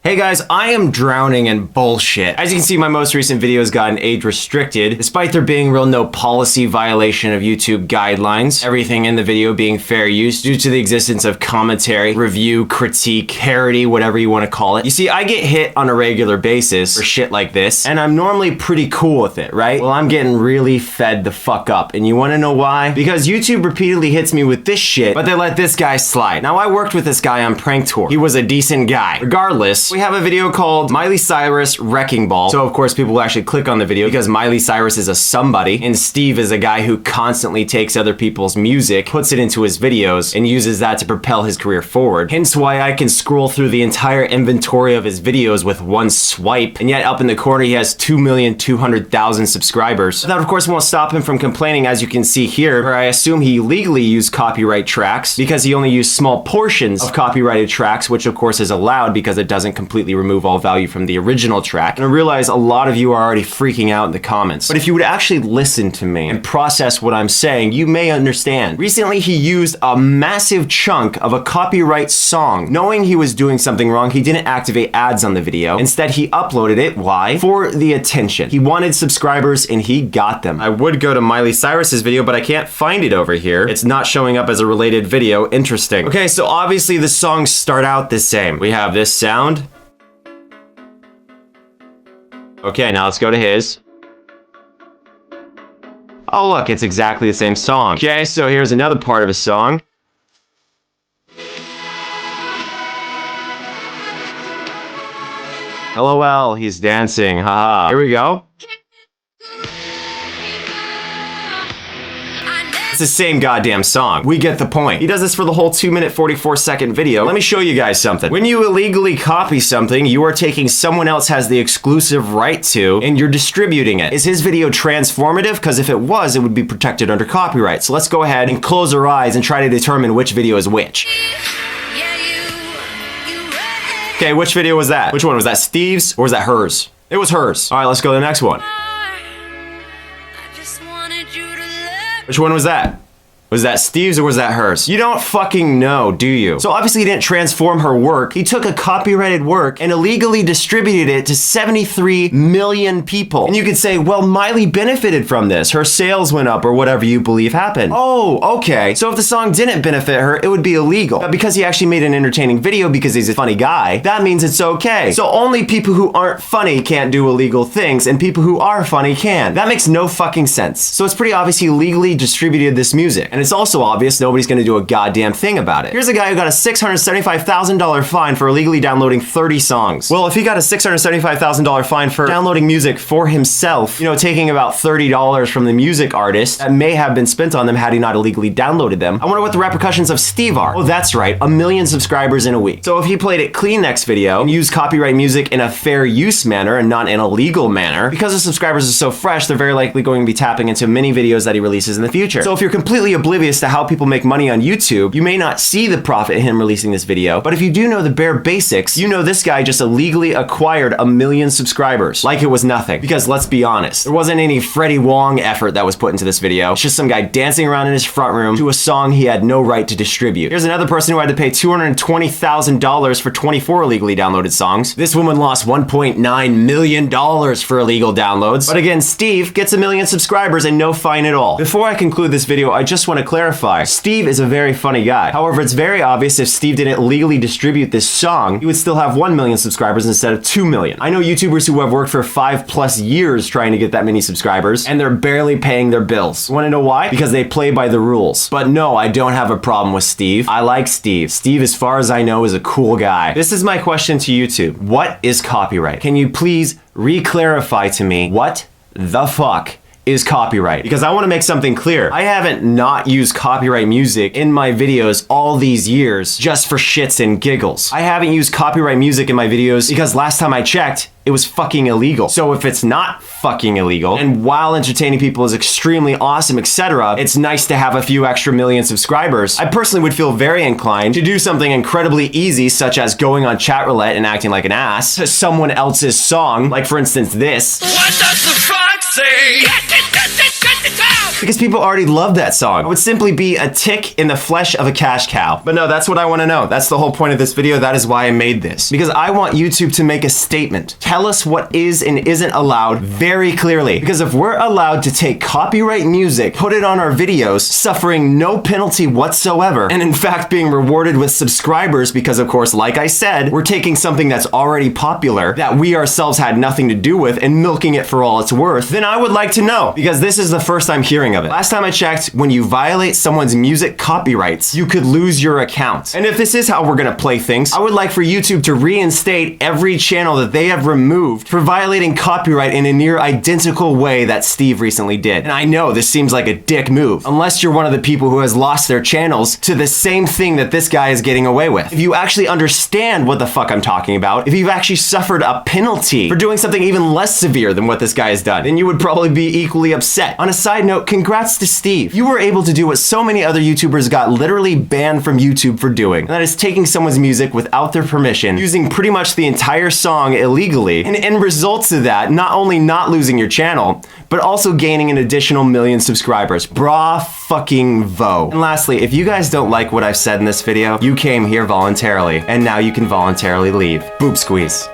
Hey guys, I am drowning in bullshit. As you can see, my most recent videos gotten age restricted, despite there being real no policy violation of YouTube guidelines, everything in the video being fair use due to the existence of commentary, review, critique, parody, whatever you want to call it. You see, I get hit on a regular basis for shit like this, and I'm normally pretty cool with it, right? Well, I'm getting really fed the fuck up, and you want to know why? Because YouTube repeatedly hits me with this shit, but they let this guy slide. Now, I worked with this guy on Prank Tour. He was a decent guy. Regardless, we have a video called Miley Cyrus Wrecking Ball. So of course people will actually click on the video because Miley Cyrus is a somebody and Steve is a guy who constantly takes other people's music, puts it into his videos, and uses that to propel his career forward. Hence why I can scroll through the entire inventory of his videos with one swipe, and yet up in the corner he has 2,200,000 subscribers. That of course won't stop him from complaining, as you can see here, where I assume he legally used copyright tracks because he only used small portions of copyrighted tracks, which of course is allowed because it doesn't completely remove all value from the original track. And I realize a lot of you are already freaking out in the comments. But if you would actually listen to me and process what I'm saying, you may understand. Recently, he used a massive chunk of a copyright song. Knowing he was doing something wrong, he didn't activate ads on the video. Instead, he uploaded it. Why? For the attention. He wanted subscribers and he got them. I would go to Miley Cyrus's video, but I can't find it over here. It's not showing up as a related video. Interesting. Okay, so obviously the songs start out the same. We have this sound. Okay, now let's go to his. Oh look, it's exactly the same song. Okay, so here's another part of a song. LOL, he's dancing, haha. Here we go. It's the same goddamn song. We get the point. He does this for the whole 2-minute 44-second video. Let me show you guys something. When you illegally copy something, you are taking someone else has the exclusive right to, and you're distributing it. Is his video transformative? Because if it was, it would be protected under copyright. So let's go ahead and close our eyes and try to determine which video is which. Okay, which video was that? Which one? Was that Steve's or was that hers? It was hers. All right, let's go to the next one. Which one was that? Was that Steve's or was that hers? You don't fucking know, do you? So obviously he didn't transform her work. He took a copyrighted work and illegally distributed it to 73 million people. And you could say, well, Miley benefited from this. Her sales went up or whatever you believe happened. Oh, okay. So if the song didn't benefit her, it would be illegal. But because he actually made an entertaining video because he's a funny guy, that means it's okay. So only people who aren't funny can't do illegal things and people who are funny can. That makes no fucking sense. So it's pretty obvious he legally distributed this music. And it's also obvious nobody's gonna do a goddamn thing about it. Here's a guy who got a $675,000 fine for illegally downloading 30 songs. Well, if he got a $675,000 fine for downloading music for himself, you know, taking about $30 from the music artist that may have been spent on them had he not illegally downloaded them, I wonder what the repercussions of Steve are. Oh, that's right, 1 million subscribers in a week. So if he played it clean next video and used copyright music in a fair use manner and not in a legal manner, because the subscribers are so fresh, they're very likely going to be tapping into many videos that he releases in the future. So if you're completely oblivious to how people make money on YouTube, you may not see the profit in him releasing this video, but if you do know the bare basics, you know this guy just illegally acquired 1 million subscribers like it was nothing. Because let's be honest, there wasn't any Freddie Wong effort that was put into this video. It's just some guy dancing around in his front room to a song he had no right to distribute. Here's another person who had to pay $220,000 for 24 illegally downloaded songs. This woman lost $1.9 million for illegal downloads. But again, Steve gets 1 million subscribers and no fine at all. Before I conclude this video, I just want to clarify, Steve is a very funny guy. However, it's very obvious if Steve didn't legally distribute this song, he would still have 1 million subscribers instead of 2 million. I know YouTubers who have worked for 5+ years trying to get that many subscribers, and they're barely paying their bills. Want to know why? Because they play by the rules. But no, I don't have a problem with Steve. I like Steve. Steve, as far as I know, is a cool guy. This is my question to YouTube. What is copyright? Can you please re-clarify to me what the fuck is copyright? Because I want to make something clear. I haven't not used copyright music in my videos all these years just for shits and giggles. I haven't used copyright music in my videos because last time I checked, it was fucking illegal. So if it's not fucking illegal, and while entertaining people is extremely awesome, etc., it's nice to have a few extra million subscribers, I personally would feel very inclined to do something incredibly easy, such as going on chat roulette and acting like an ass to someone else's song, like for instance this. What does the fuck say? Because people already love that song. It would simply be a tick in the flesh of a cash cow. But no, that's what I want to know. That's the whole point of this video. That is why I made this. Because I want YouTube to make a statement. Tell us what is and isn't allowed very clearly. Because if we're allowed to take copyright music, put it on our videos, suffering no penalty whatsoever, and in fact being rewarded with subscribers because, of course, like I said, we're taking something that's already popular that we ourselves had nothing to do with and milking it for all it's worth, then I would like to know. Because this is the first I'm hearing of it. Last time I checked, when you violate someone's music copyrights, you could lose your account. And if this is how we're gonna play things, I would like for YouTube to reinstate every channel that they have removed for violating copyright in a near identical way that Steve recently did. And I know this seems like a dick move, unless you're one of the people who has lost their channels to the same thing that this guy is getting away with. If you actually understand what the fuck I'm talking about, if you've actually suffered a penalty for doing something even less severe than what this guy has done, then you would probably be equally upset. On a side note, congrats to Steve. You were able to do what so many other YouTubers got literally banned from YouTube for doing, and that is taking someone's music without their permission, using pretty much the entire song illegally, and end results of that, not only not losing your channel, but also gaining an additional 1 million subscribers. Bra fucking vo. And lastly, if you guys don't like what I've said in this video, you came here voluntarily, and now you can voluntarily leave. Boob squeeze.